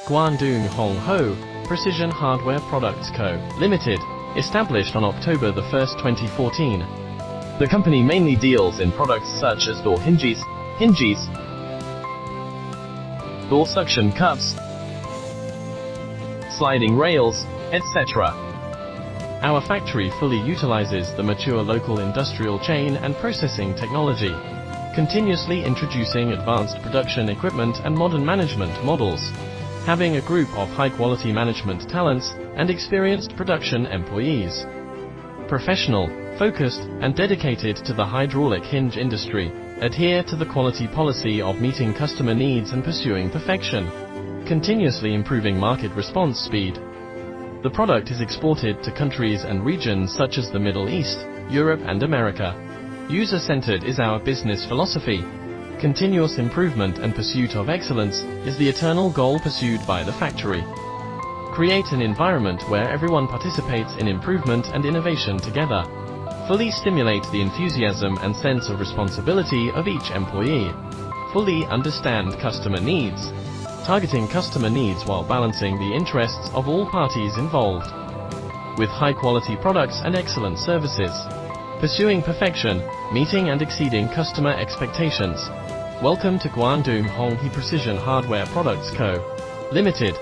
HOHE, Precision Hardware Products Co., Limited, established on October 1, 2014. The company mainly deals in products such as door hinges, door suction cups, sliding rails, etc. Our factory fully utilizes the mature local industrial chain and processing technology, continuously introducing advanced production equipment and modern management models, having a group of high-quality management talents and experienced production employees. Professional, focused, and dedicated to the hydraulic hinge industry, adhere to the quality policy of meeting customer needs and pursuing perfection, continuously improving market response speed. The product is exported to countries and regions such as the Middle East, Europe and America. User-centered is our business philosophy. Continuous improvement and pursuit of excellence is the eternal goal pursued by the factory. Create an environment where everyone participates in improvement and innovation together. Fully stimulate the enthusiasm and sense of responsibility of each employee. Fully understand customer needs. Targeting customer needs while balancing the interests of all parties involved. With high-quality products and excellent services. Pursuing perfection, meeting and exceeding customer expectations. Welcome to HOHE Precision Hardware Products Co., Limited.